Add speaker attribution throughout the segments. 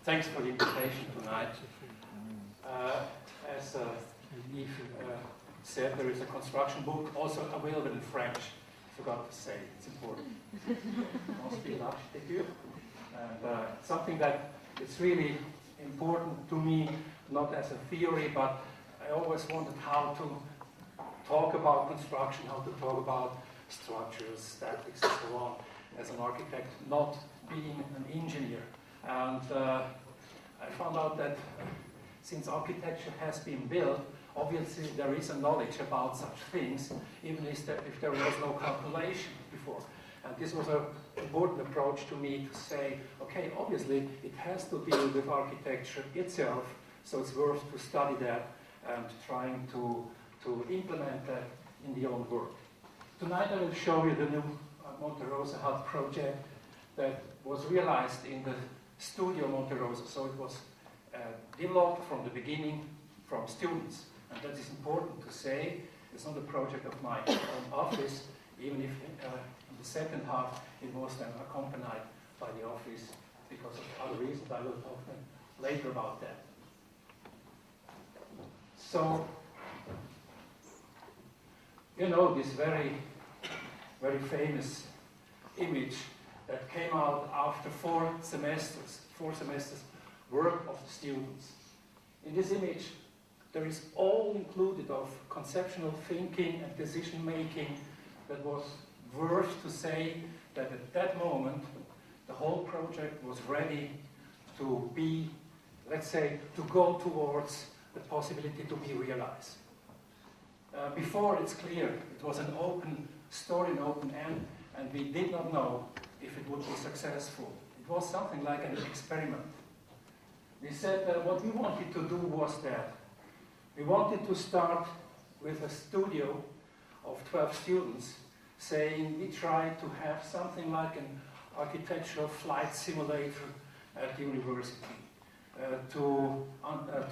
Speaker 1: Thanks for the invitation tonight. As Yves said, there is a construction book also available in French. Forgot to say, it's important. Architecture. And something that is really important to me, not as a theory, but I always wondered how to talk about construction, how to talk about structures, statics, and so on, as an architect, not being an engineer. And I found out that since architecture has been built, obviously there is a knowledge about such things, even if there was no calculation before. And this was an important approach to me to say, okay, obviously it has to deal with architecture itself, so it's worth to study that and trying to implement that in the own work. Tonight I will show you the new Monte Rosa hut project that was realized in the Studio Monte Rosa. So it was developed from the beginning from students. And that is important to say. It's not a project of my own office, even if in the second half it was then accompanied by the office because of other reasons. I will talk then later about that. So, you know this very, very famous image that came out after four semesters work of the students. In this image, there is all included of conceptual thinking and decision making that was worth to say that at that moment, the whole project was ready to be, let's say, to go towards the possibility to be realized. Before, it's clear, it was an open story, an open end, and we did not know if it would be successful. It was something like an experiment. We said that what we wanted to do was that we wanted to start with a studio of 12 students, saying we try to have something like an architectural flight simulator at the university to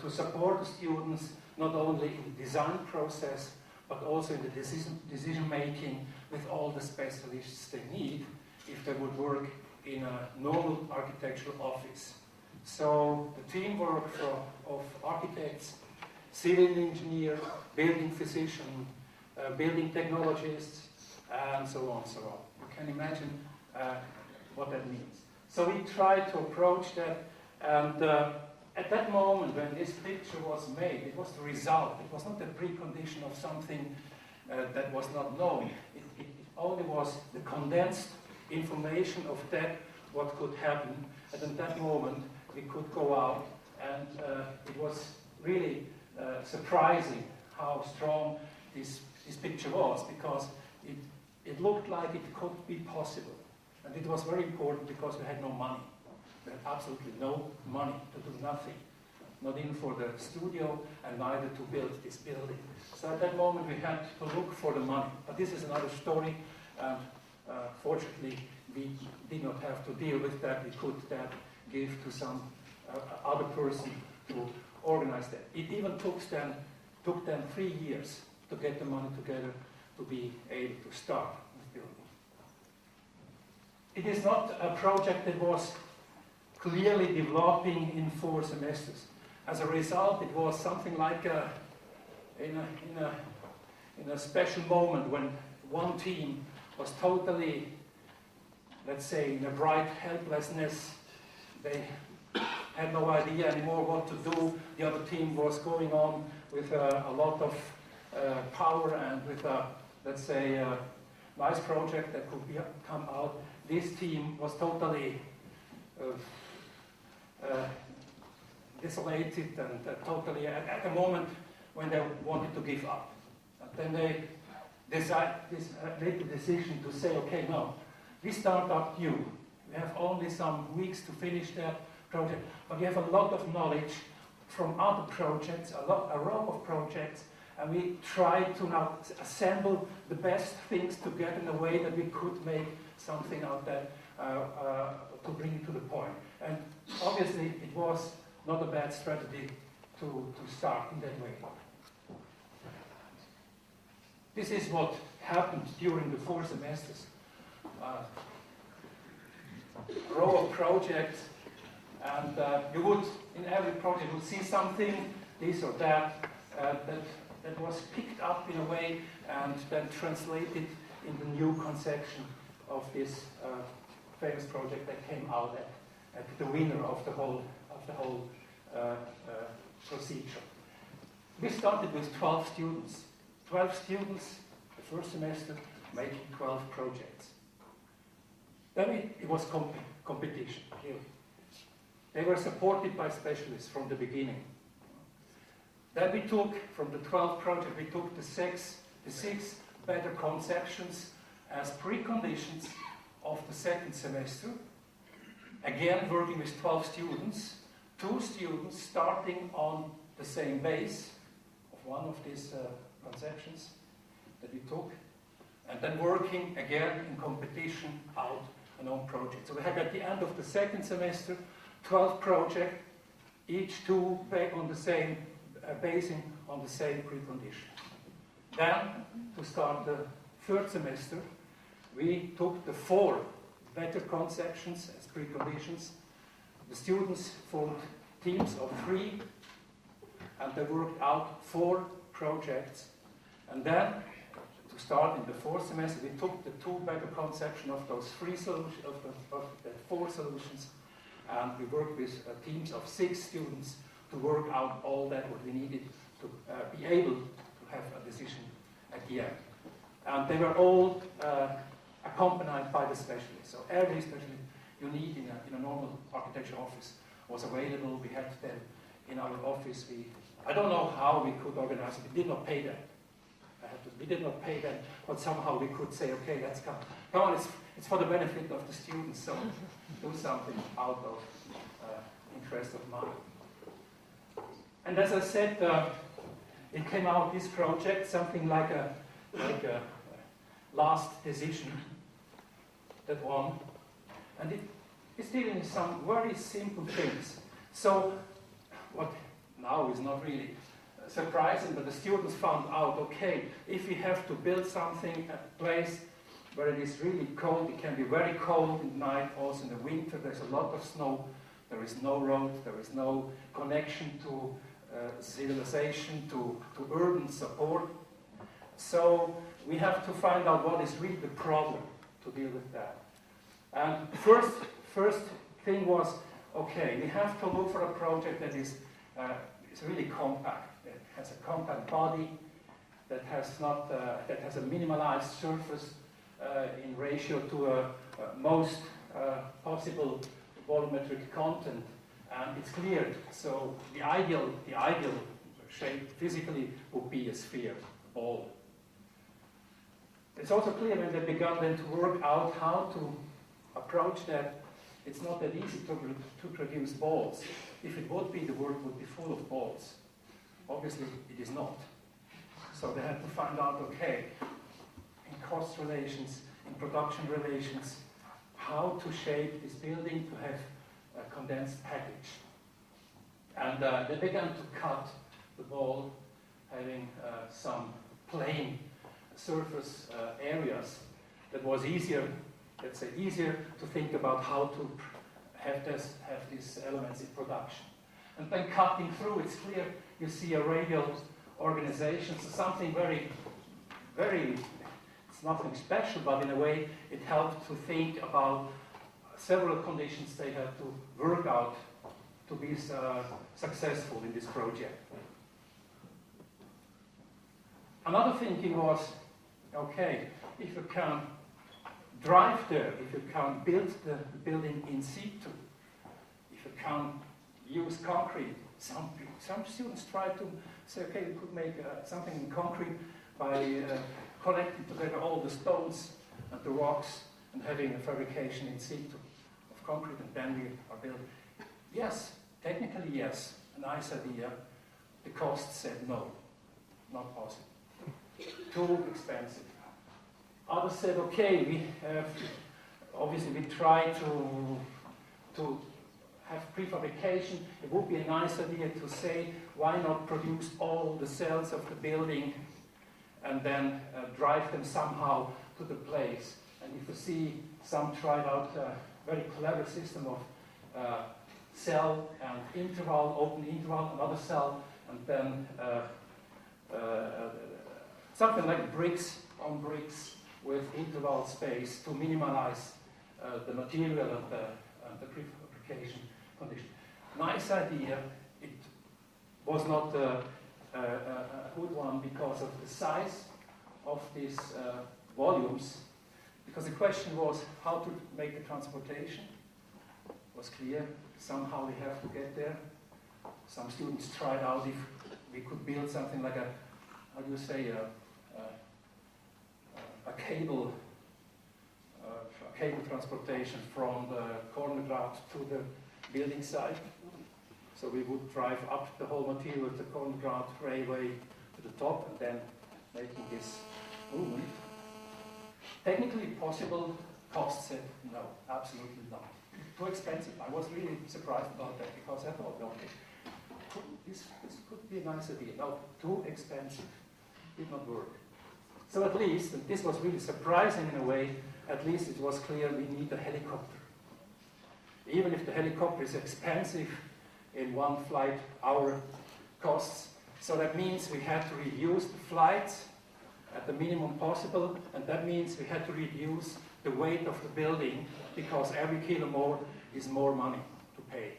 Speaker 1: support the students not only in the design process but also in the decision making with all the specialists they need if they would work in a normal architectural office. So the teamwork of architects, civil engineer, building physician, building technologists, and so on, so on. You can imagine what that means. So we tried to approach that, and at that moment when this picture was made, it was the result. It was not the precondition of something that was not known. It only was the condensed information of that, what could happen. And at that moment, we could go out, and it was really surprising how strong this picture was, because it looked like it could be possible. And it was very important because we had no money. We had absolutely no money to do nothing, not even for the studio and neither to build this building. So at that moment we had to look for the money. But this is another story, and fortunately we did not have to deal with that. We could then give to some other person to organize that. It even took them 3 years to get the money together to be able to start with building. It is not a project that was clearly developing in 4 semesters. As a result, it was something like in a special moment when one team was totally, let's say, in a bright helplessness. They had no idea anymore what to do. The other team was going on with a lot of power and with a, let's say, nice project that could come out. This team was totally desolated and totally at the moment when they wanted to give up. And then they made the decision to say, okay, no, we start up new. We have only some weeks to finish that project, but we have a lot of knowledge from other projects, a row of projects, and we try to now assemble the best things together in a way that we could make something out there to bring it to the point. And obviously it was not a bad strategy to start in that way. This is what happened during the 4 semesters. A row of projects, And you would, in every project, would see something, this or that, that was picked up in a way and then translated in the new conception of this famous project that came out at the winner of the whole procedure. We started with 12 students. 12 students the first semester making 12 projects. Then it was competition, clearly. They were supported by specialists from the beginning. Then we took, from the 12 projects, we took the six better conceptions as preconditions of the second semester. Again, working with 12 students, 2 students starting on the same base of one of these conceptions that we took, and then working again in competition out an own project. So we had at the end of the second semester 12 projects, each 2 on the same basing on the same precondition. Then, to start the third semester, we took the 4 better conceptions as preconditions. The students formed teams of 3, and they worked out 4 projects. And then, to start in the fourth semester, we took the 2 better conceptions of those 3 solutions, of the 4 solutions, and we worked with teams of 6 students to work out all that what we needed to be able to have a decision at the end. And they were all accompanied by the specialist. So every specialist you need in a normal architecture office was available. We had them in our office. I don't know how we could organize it. We did not pay them. We did not pay them, but somehow we could say, okay, let's come. Come on, it's for the benefit of the students, so do something out of interest of mine. And as I said, it came out, this project, something like a last decision that won. And it's dealing with some very simple things. So what now is not really surprising, but the students found out, okay, if we have to build something, a place where it is really cold, it can be very cold at night, also in the winter, there's a lot of snow, there is no road, there is no connection to civilization, to urban support. So we have to find out what is really the problem to deal with that. And first thing was, okay, we have to look for a project that is really compact, that has a compact body, that has not that has a minimalized surface in ratio to most possible volumetric content, and it's cleared. So the ideal shape physically would be a sphere, a ball. It's also clear when they began then to work out how to approach that. It's not that easy to produce balls. If it would be, the world would be full of balls. Obviously, it is not. So they had to find out, okay, in cost relations, in production relations, how to shape this building to have a condensed package. And they began to cut the ball, having some plain surface areas that was easier, let's say, easier to think about how to have these elements in production. And then cutting through, it's clear, you see a radial organization, so something very, it's nothing special, but in a way it helped to think about several conditions they had to work out to be successful in this project. Another thinking was, okay, if you can drive there, if you can build the building in situ, if you can use concrete, some students try to say, okay, we could make something in concrete by collecting together all the stones and the rocks and having a fabrication in situ of concrete, and then we are building. Yes, technically yes, a nice idea. The cost said no, not possible. Too expensive. Others said, okay, we have, obviously we try to have prefabrication. It would be a nice idea to say, why not produce all the cells of the building and then drive them somehow to the place. And if you see, some tried out a very clever system of cell and interval, open interval, another cell, and then something like bricks on bricks with interval space to minimize the material and the prefabrication condition. Nice idea. It was not a good one because of the size of these volumes, because the question was how to make the transportation. It was clear, somehow we have to get there. Some students tried out if we could build something like a, how do you say, a cable transportation from the corner ground to the building site. So we would drive up the whole material of the corner ground railway to the top and then making this movement. Technically possible, cost said no, absolutely not. Too expensive. I was really surprised about that because I thought, okay, this could be a nice idea. No, too expensive. Did not work. So at least, and this was really surprising in a way, at least it was clear we need a helicopter. Even if the helicopter is expensive in one flight hour costs, so that means we had to reduce the flights at the minimum possible, and that means we had to reduce the weight of the building because every kilo more is more money to pay.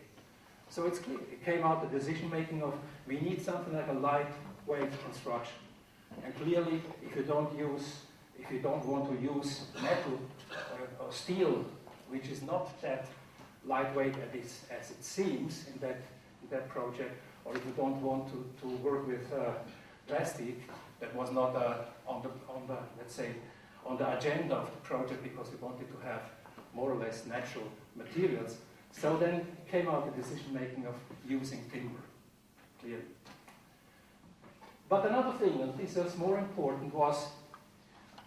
Speaker 1: So it's clear. It came out the decision making of we need something like a lightweight construction. And clearly, if you don't want to use metal or steel, which is not that lightweight as it seems in that project, or if you don't want to work with plastic, that was not on the let's say on the agenda of the project because we wanted to have more or less natural materials. So then came out the decision making of using timber, clearly. But another thing, and this is more important, was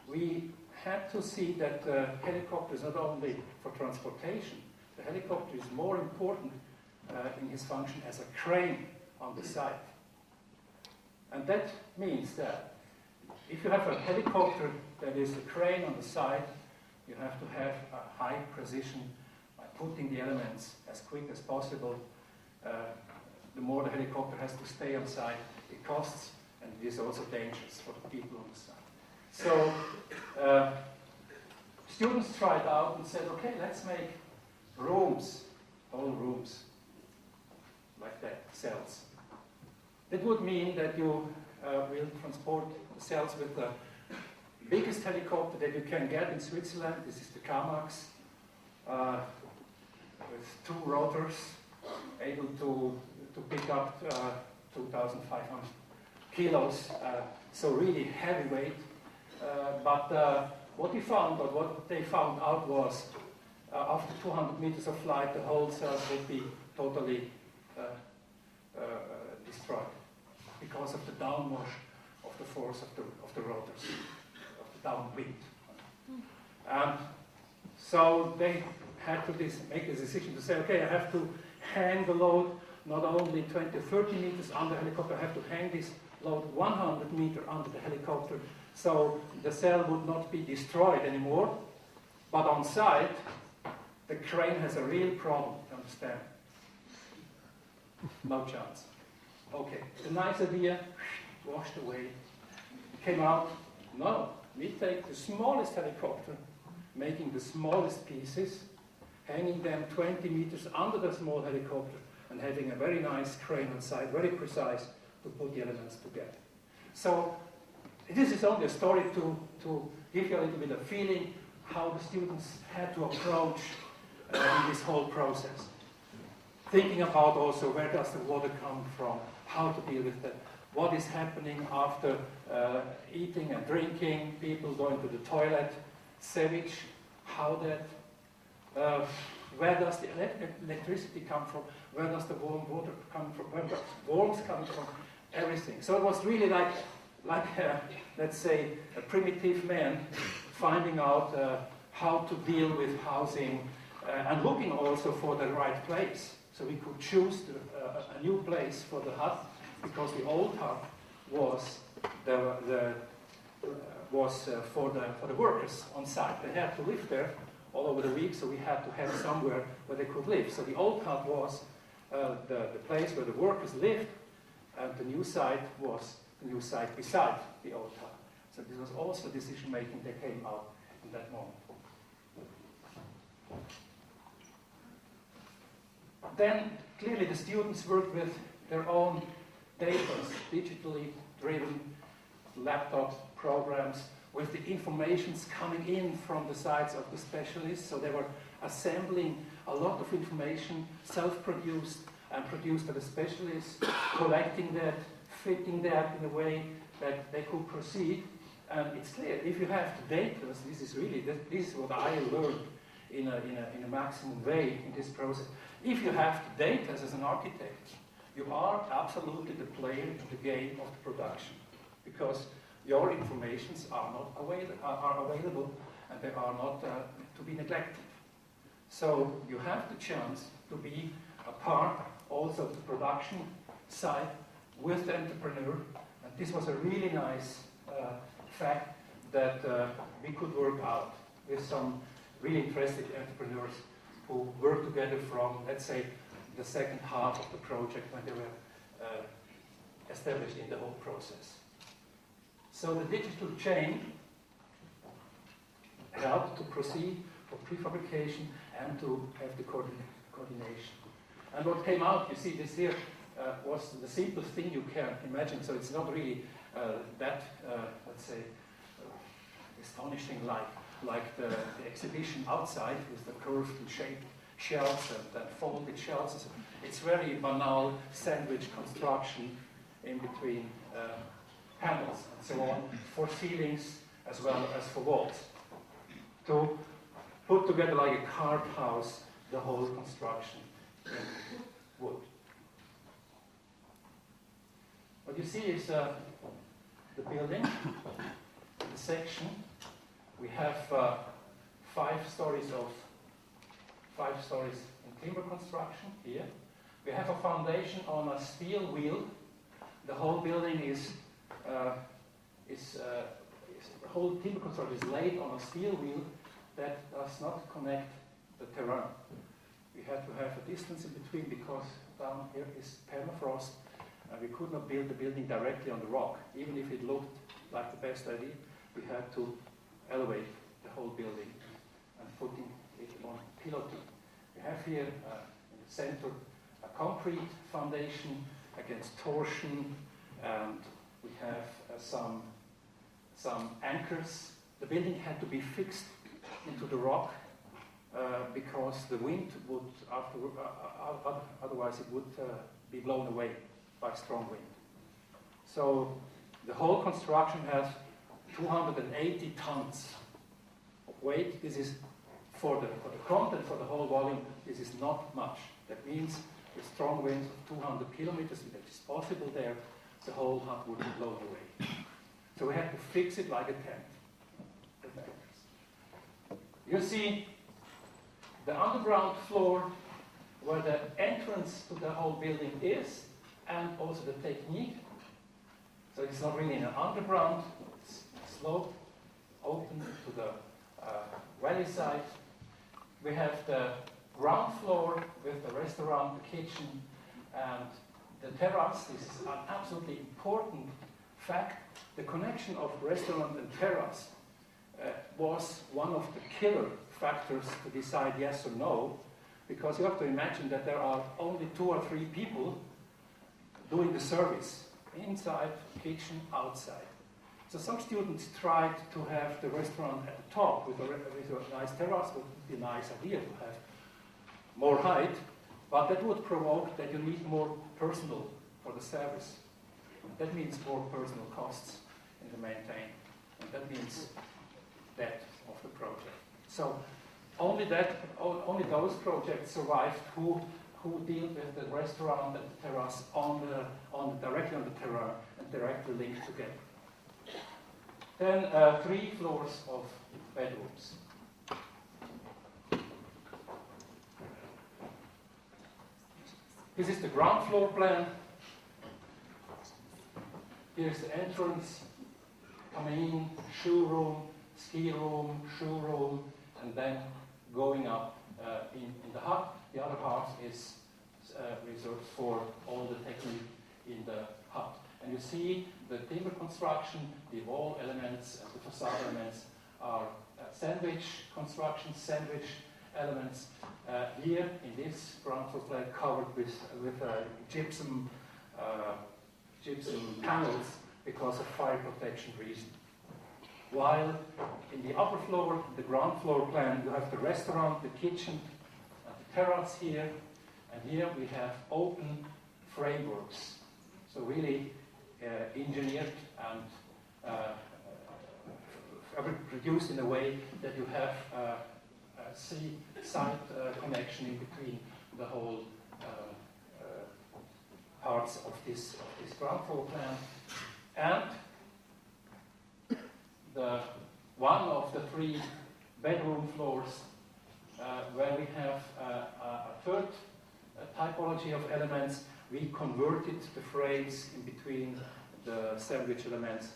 Speaker 1: we had to see that the helicopter is not only for transportation. The helicopter is more important in its function as a crane on the site. And that means that if you have a helicopter that is a crane on the site, you have to have a high precision by putting the elements as quick as possible. The more the helicopter has to stay on site, it costs, and it is also dangerous for the people on the site. So students tried out and said, okay, let's make rooms, whole rooms, like that, cells. That would mean that you will transport the cells with the biggest helicopter that you can get in Switzerland. This is the Kamax, with 2 rotors, able to pick up 2,500 kilos, so really heavyweight. But what we found, or what they found out was, after 200 meters of flight, the whole cells would be totally destroyed because of the downwash of the force of the rotors, of the downwind. So they had to make the decision to say, okay, I have to hang the load not only 20 or 30 meters under the helicopter, I have to hang this load 100 meters under the helicopter, so the cell would not be destroyed anymore. But on site, the crane has a real problem, you understand? No chance. Okay, the nice idea washed away. Came out, no, we take the smallest helicopter, making the smallest pieces, hanging them 20 meters under the small helicopter, and having a very nice crane on site, very precise, to put the elements together. So this is only a story to give you a little bit of feeling how the students had to approach this whole process. Thinking about also where does the water come from, how to deal with that, what is happening after eating and drinking, people going to the toilet, sewage, how that, where does the electricity come from, where does the warm water come from, where does warmth come from, everything. So it was really like let's say, a primitive man finding out how to deal with housing and looking also for the right place. So we could choose a new place for the hut, because the old hut was for the workers on site. They had to live there all over the week, so we had to have somewhere where they could live. So the old hut was the place where the workers lived, and the new site was the new site beside the old town. So this was also decision making that came out in that moment. Then clearly the students worked with their own data, digitally driven laptops, programs, with the informations coming in from the sides of the specialists. So they were assembling a lot of information, self-produced and produced by the specialists, collecting that, fitting that in a way that they could proceed. And it's clear, if you have the data, this is what I learned in a maximum way in this process. If you have the data as an architect, you are absolutely the player in the game of the production, because your informations are not available and they are not to be neglected. So you have the chance to be a part also of the production side with the entrepreneur, and this was a really nice fact that we could work out with some really interested entrepreneurs who worked together from, let's say, the second half of the project when they were established in the whole process. So the digital chain helped to proceed for prefabrication and to have the coordination. And what came out, you see this here, was the simplest thing you can imagine. So it's not really that, let's say, astonishing like the exhibition outside with the curved and shaped shelves and folded shelves. It's very banal sandwich construction in between panels and so on, for ceilings as well as for walls. To put together like a card house, the whole construction in wood. What you see is the building, the section. We have 5 stories in timber construction here. We have a foundation on a steel wheel. The whole building the whole timber construction is laid on a steel wheel that does not connect the terrain. We had to have a distance in between because down here is permafrost. We could not build the building directly on the rock. Even if it looked like the best idea, we had to elevate the whole building and putting it on piloting. We have here in the center a concrete foundation against torsion, and we have some anchors. The building had to be fixed into the rock because the wind would, otherwise it would be blown away by strong wind. So the whole construction has 280 tons of weight. This is for the content, for the whole volume, this is not much. That means with strong winds of 200 kilometers, that is possible there, the whole hut would be blown away. So we had to fix it like a tent. You see the underground floor where the entrance to the whole building is, and also the technique. So it's not really an underground, it's slope, open to the valley side. We have the ground floor with the restaurant, the kitchen, and the terrace. This is an absolutely important fact. The connection of restaurant and terrace was one of the killer factors to decide yes or no, because you have to imagine that there are only 2 or 3 people doing the service, inside, kitchen, outside. So some students tried to have the restaurant at the top with a nice terrace. It would be a nice idea to have more height, but that would provoke that you need more personnel for the service. That means more personnel costs in the maintain, and that means debt of the project. So only those projects survived who deal with the restaurant and the terrace directly on the terrain and directly linked together. Then 3 floors of bedrooms. This is the ground floor plan. Here's the entrance, coming in, shoe room, ski room, shoe room, and then going up in the hut. The other half is reserved for all the technique in the hut. And you see the timber construction, the wall elements, and the facade elements are sandwich construction, sandwich elements. Here in this ground floor flat covered with gypsum panels because of fire protection reason. While in the upper floor, the ground floor plan, you have the restaurant, the kitchen, and the terrace here. And here we have open frameworks. So really engineered and produced in a way that you have a site connection in between the whole parts of this ground floor plan. And one of the 3 bedroom floors where we have a third typology of elements, we converted the frames in between the sandwich elements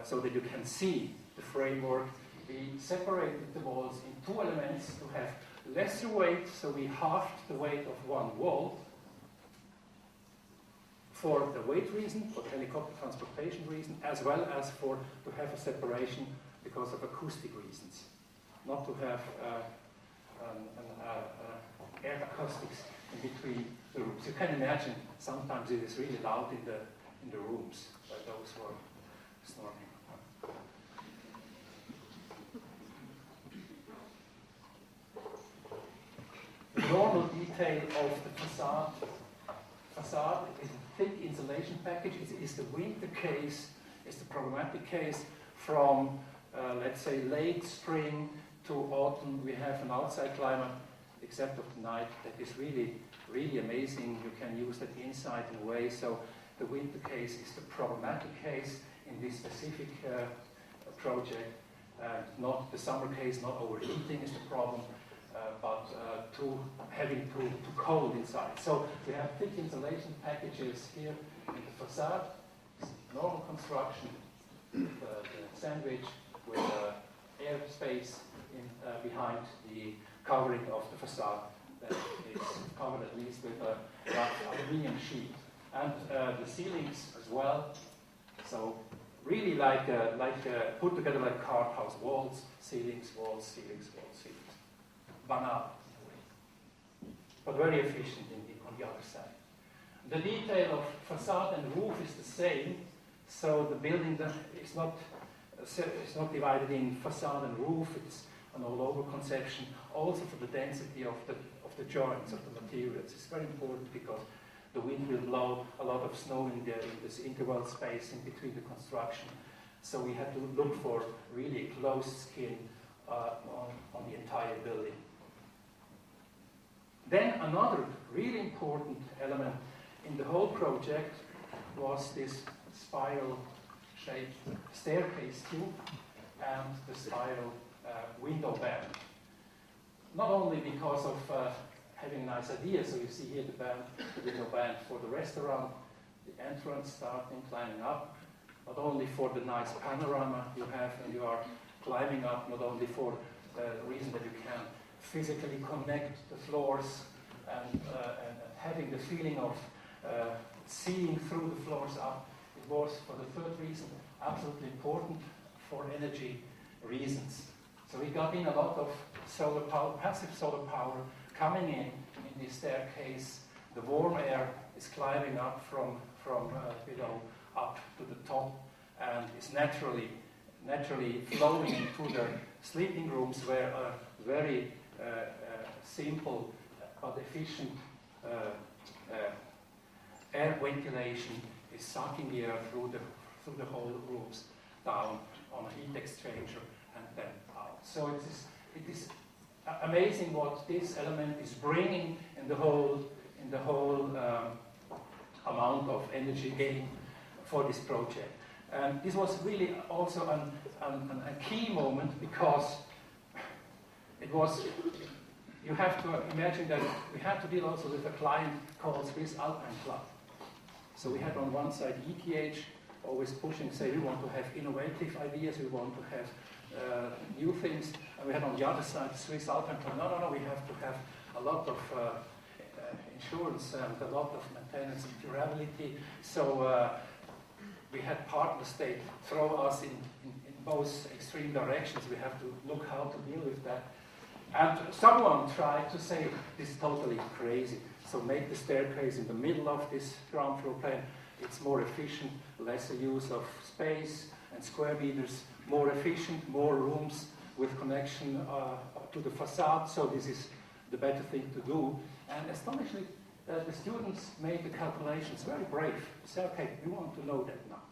Speaker 1: so that you can see the framework. We separated the walls in 2 elements to have lesser weight, so we halved the weight of one wall for the weight reason, for the helicopter transportation reason, as well as to have a separation because of acoustic reasons, not to have air acoustics in between the rooms. You can imagine sometimes it is really loud in the rooms by those who are snoring. The normal detail of the facade is a thick insulation package. Is the winter case, is the problematic case from, let's say, late spring to autumn. We have an outside climate, except of the night, that is really, really amazing. You can use that inside in a way. So the winter case is the problematic case in this specific project. Not the summer case, not overheating is the problem. But having too cold inside. So we have thick insulation packages here in the facade, normal construction, the sandwich with air space behind the covering of the facade that is covered at least with a aluminium sheet. And the ceilings as well. So really like put together like card house walls, ceilings, walls, ceilings, walls, ceilings. Banal, but very efficient on the other side. The detail of facade and roof is the same, so the building is not divided in facade and roof. It's an all-over conception, also for the density of the joints of the materials. It's very important because the wind will blow a lot of snow in this interval space in between the construction. So we had to look for really closed skin on the entire building. Then another really important element in the whole project was this spiral-shaped staircase tube and the spiral window band. Not only because of having a nice idea, so you see here the window band for the restaurant, the entrance starting, climbing up, not only for the nice panorama you have and you are climbing up, not only for the reason that you can physically connect the floors and having the feeling of seeing through the floors up. It was, for the third reason, absolutely important for energy reasons. So we got in a lot of solar power, passive solar power coming in this staircase. The warm air is climbing up from below up to the top and is naturally flowing into the sleeping rooms where a very simple but efficient air ventilation is sucking the air through the whole rooms down on a heat exchanger and then out. So it is amazing what this element is bringing in the whole amount of energy gain for this project. And this was really also a key moment because it was, you have to imagine that we had to deal also with a client called Swiss Alpine Club. So we had on one side ETH, always pushing, say we want to have innovative ideas, we want to have new things, and we had on the other side Swiss Alpine Club, no, we have to have a lot of insurance and a lot of maintenance and durability. So we had partner state throw us in both extreme directions. We have to look how to deal with that. And someone tried to say, this is totally crazy. So make the staircase in the middle of this ground floor plan. It's more efficient, lesser use of space and square meters, more efficient, more rooms with connection to the facade. So this is the better thing to do. And astonishingly, the students made the calculations very brave. They said, okay, we want to know that now.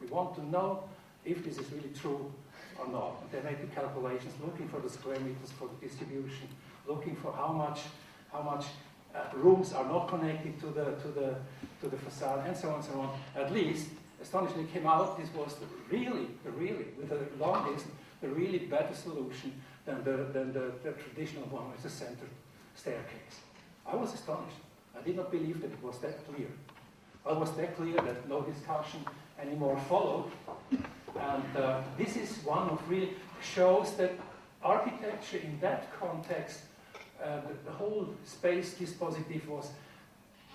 Speaker 1: We want to know if this is really true or not. And they made the calculations, looking for the square meters for the distribution, looking for how much rooms are not connected to the facade, and so on and so on. At least, astonishingly came out, this was the really, with the long distance, the really better solution than the traditional one with the centered staircase. I was astonished. I did not believe that it was that clear. It was that clear that no discussion anymore followed. And this is one of really shows that architecture in that context, the whole space dispositive was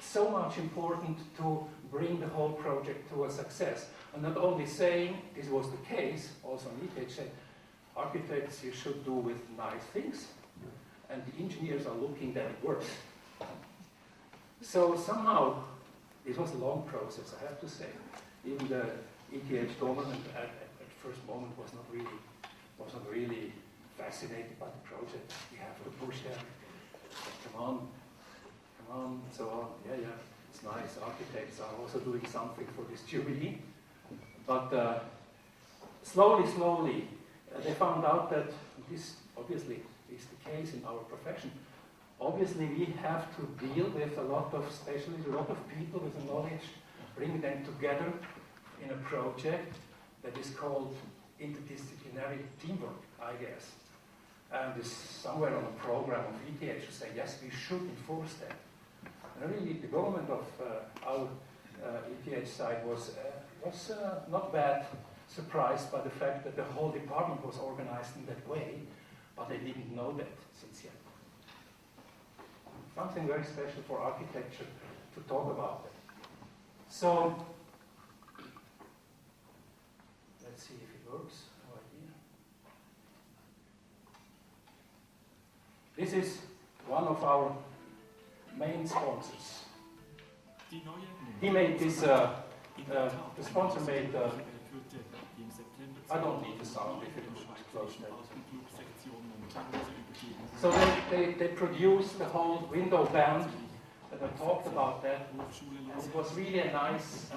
Speaker 1: so much important to bring the whole project to a success. And not only saying this was the case, also in ETHZ, architects you should do with nice things, and the engineers are looking that it works. So somehow, this was a long process, I have to say. Even the ETH government at first moment was not really fascinated by the project. We have to push them. Come on, so on. Yeah, it's nice. Architects are also doing something for this jubilee. But slowly, they found out that this obviously is the case in our profession. Obviously, we have to deal with a lot of specialists, a lot of people with the knowledge, bring them together in a project that is called interdisciplinary teamwork, I guess. And is somewhere on a program of ETH to say, yes, we should enforce that. And really, the government of our ETH side was not bad surprised by the fact that the whole department was organized in that way, but they didn't know that since yet. Something very special for architecture to talk about that. So, let's see if it works. No idea. This is one of our main sponsors. He made this, the sponsor made, I don't need the sound if it was close that. So they produced the whole window band that I talked about that. And it was really a nice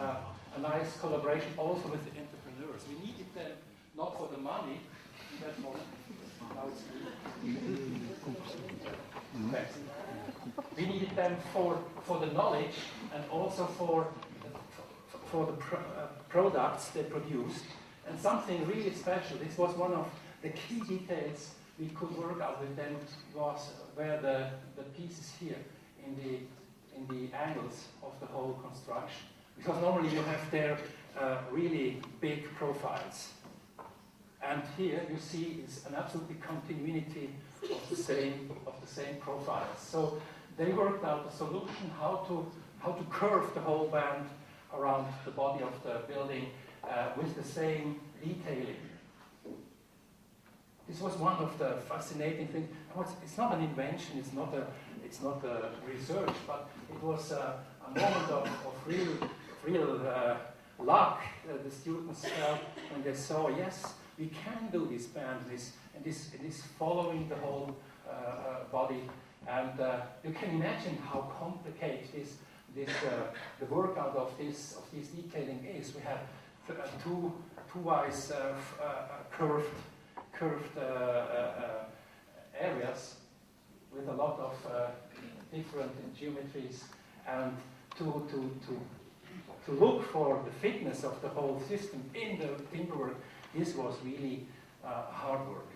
Speaker 1: collaboration also with the entrepreneurs. We needed them not for the money, that moment. Now it's we needed them for the knowledge and also for the products they produced. And something really special, this was one of the key details we could work out with them, was where the pieces here in the angles of the whole construction. Because normally you have there really big profiles. And here you see is an absolute continuity of the same profiles. So they worked out a solution how to curve the whole band around the body of the building with the same detailing. This was one of the fascinating things. It's not an invention, it's not a research, but it was a moment of real luck that the students felt when they saw, yes, we can do this band, and this following the whole body. And you can imagine how complicated the workout of this detailing is. We have two wise curved areas with a lot of different geometries, and to look for the fitness of the whole system in the timberwork, this was really hard work,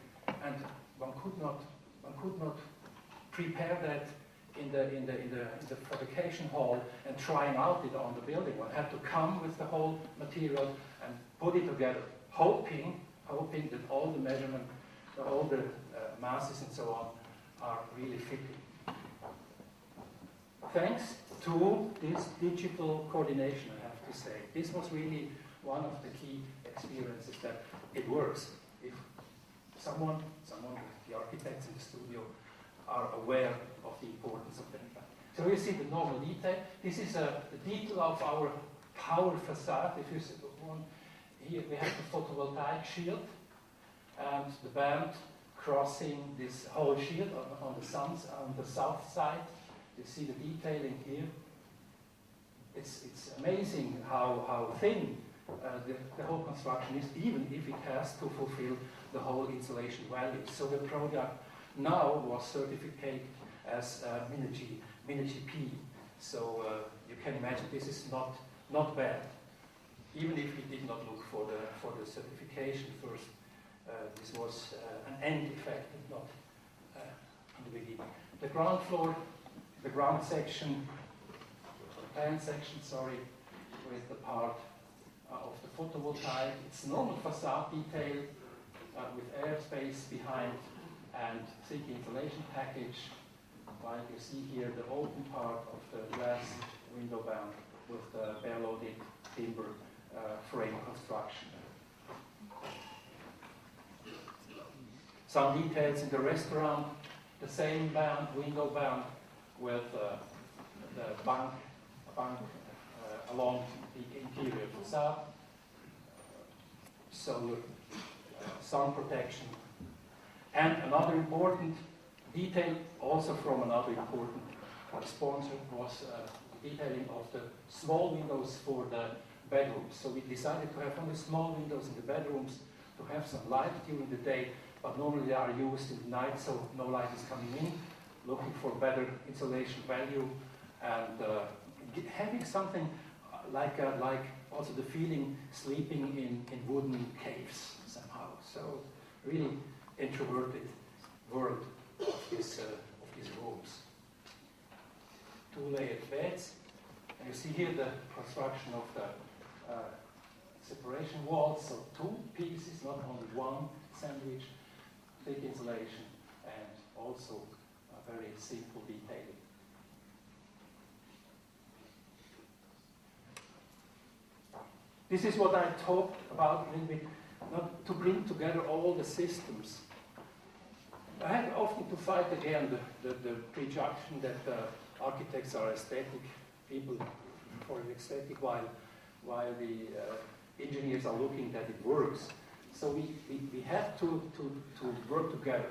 Speaker 1: and one could not prepare that in the fabrication hall and trying out it on the building. One had to come with the whole material and put it together, hoping that all the measurement, all the masses and so on are really fitting. thanks to this digital coordination, I have to say. This was really one of the key experiences that it works. If someone, the architects in the studio, are aware of the importance of that. So you see the normal detail. This is the detail of our power facade. If you see one, here we have the photovoltaic shield and the band crossing this whole shield on the south side. You see the detailing here. It's amazing how thin the whole construction is, even if it has to fulfill the whole insulation values. So the product now was certificated as Minergie P. So you can imagine this is not bad, even if we did not look for the certification first. This was an end effect, not in the beginning. The ground floor, the ground section, plan section, sorry, with the part of the photovoltaic. It's normal facade detail with airspace behind and thick insulation package. Like you see here, the open part of the glass window band with the bare-loaded timber frame construction. Some details in the restaurant, the same band, window band, with the bank along the interior facade, solar sun protection. And another important detail, also from another important sponsor, was detailing of the small windows for the bedrooms. So we decided to have only small windows in the bedrooms to have some light during the day, but normally they are used in the night, so no light is coming in, looking for better insulation value, and having something like also the feeling sleeping in wooden caves somehow. So really introverted world of these rooms. Two-layered beds, and you see here the construction of the separation walls, so two pieces, not only one sandwich, thick insulation, and also a very simple detailing. This is what I talked about a little bit, not to bring together all the systems. I had often to fight again the presumption that architects are aesthetic people for the aesthetic, while the engineers are looking that it works. So we have to work together.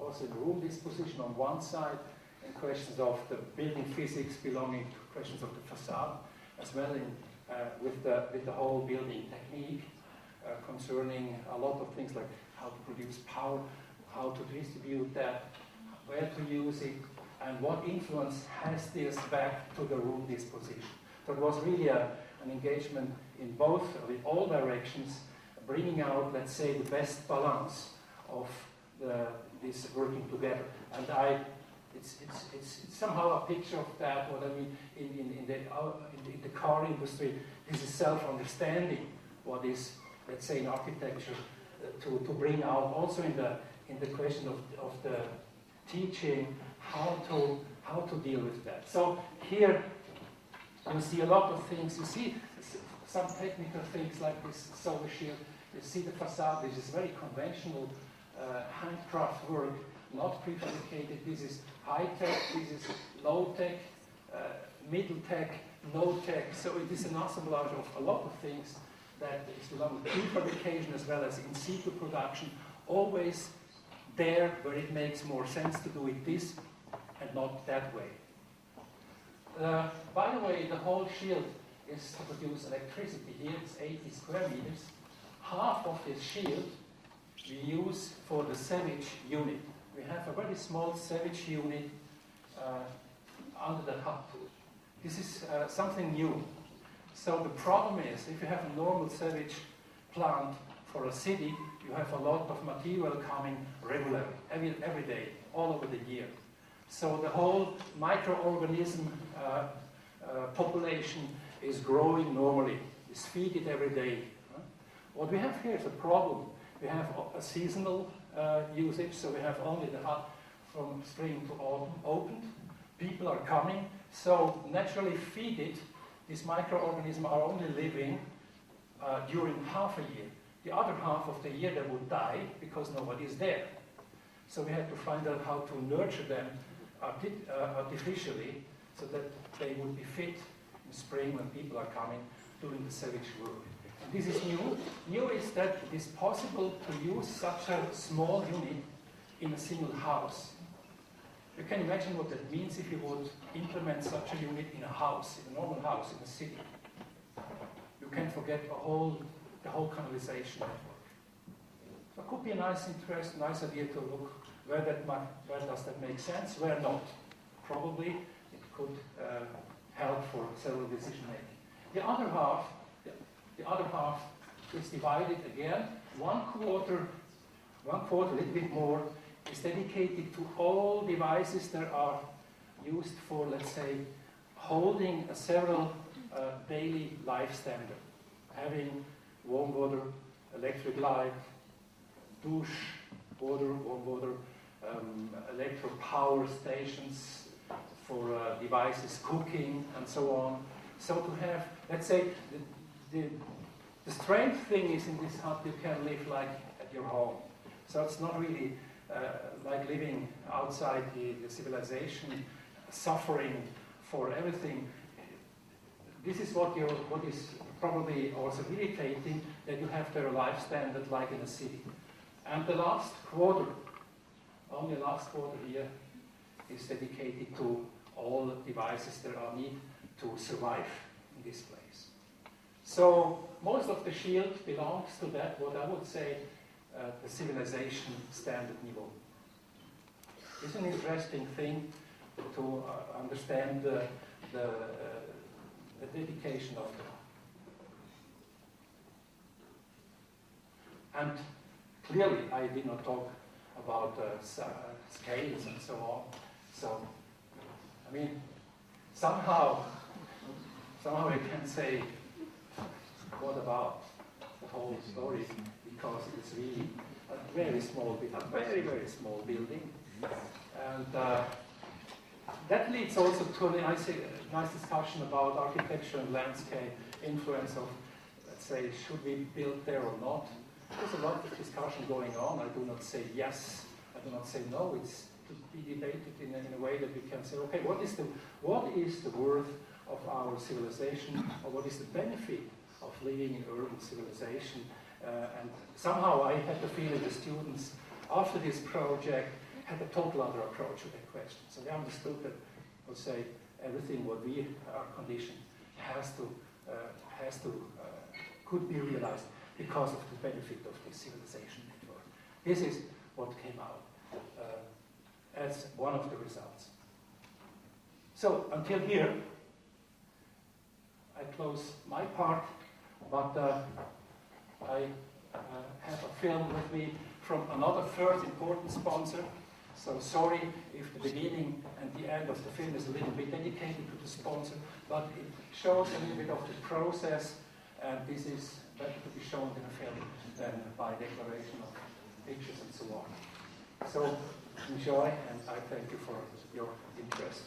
Speaker 1: Also in room disposition on one side, and questions of the building physics belonging to questions of the facade, as well in with the whole building technique concerning a lot of things like how to produce power, how to distribute that, where to use it, and what influence has this back to the room disposition. So it was really an engagement in both, with all directions, bringing out, let's say, the best balance of this working together. And it's somehow a picture of that. What I mean in the car industry, this is self-understanding. What is, let's say, in architecture, to bring out also in the question of the teaching how to deal with that. So here you see a lot of things. You see some technical things like this solar shield. You see the facade. This is very conventional handcraft work, not prefabricated. This is high-tech, this is low-tech, middle-tech, no-tech. So it is an assemblage of a lot of things that is belonging to prefabrication as well as in situ production, always there where it makes more sense to do it this and not that way. By the way, the whole shield is to produce electricity. Here it's 80 square meters. Half of this shield we use for the sewage unit. We have a very small sewage unit under the hut. This is something new. So the problem is, if you have a normal sewage plant for a city, you have a lot of material coming regularly, every day, all over the year. So the whole microorganism population is growing normally. It's feeded every day. What we have here is a problem. We have a seasonal usage, so we have only the hut from spring to autumn opened. People are coming, So naturally feeded, these microorganisms are only living during half a year. The other half of the year they would die because nobody is there. So we had to find out how to nurture them artificially so that they would be fit in spring when people are coming during the savage world. And this is new. New is that it is possible to use such a small unit in a single house. You can imagine what that means if you would implement such a unit in a house, in a normal house, in a city. You can forget the whole canalization network. So it could be a nice interest, nice idea to look where does that make sense, where not. Probably it could help for several decision making. The other half is divided again. One quarter, a little bit more, is dedicated to all devices that are used for, let's say, holding a several daily life standard. Having warm water, electric light, douche, water, warm water, electric power stations for devices, cooking, and so on. So to have, let's say, the strange thing is in this hut you can live like at your home. So it's not really like living outside the civilization, suffering for everything. This is what is probably also irritating, that you have their life standard like in a city. And the last quarter, only the last quarter here, is dedicated to all devices that are needed to survive in this place. So most of the shield belongs to that, what I would say, the civilization standard niveau. It's an interesting thing to understand the dedication of them. And clearly, I did not talk about scales and so on. So, I mean, somehow I can say, what about the whole story? Because it's really a very small, very, very small building. And that leads also to a nice discussion about architecture and landscape, influence of, let's say, should we build there or not? There's a lot of discussion going on. I do not say yes, I do not say no. It's to be debated in a way that we can say, okay, what is the worth of our civilization, or what is the benefit of living in urban civilization? And somehow I had the feeling the students, after this project, had a total other approach to that question. So they understood that, let's say, everything what we are conditioned could be realized because of the benefit of this civilization network. This is what came out as one of the results. So until here, I close my part, but I have a film with me from another third important sponsor. So sorry if the beginning and the end of the film is a little bit dedicated to the sponsor, but it shows a little bit of the process, and this is better to be shown in a film than by declaration of pictures and so on. So enjoy, and I thank you for your interest.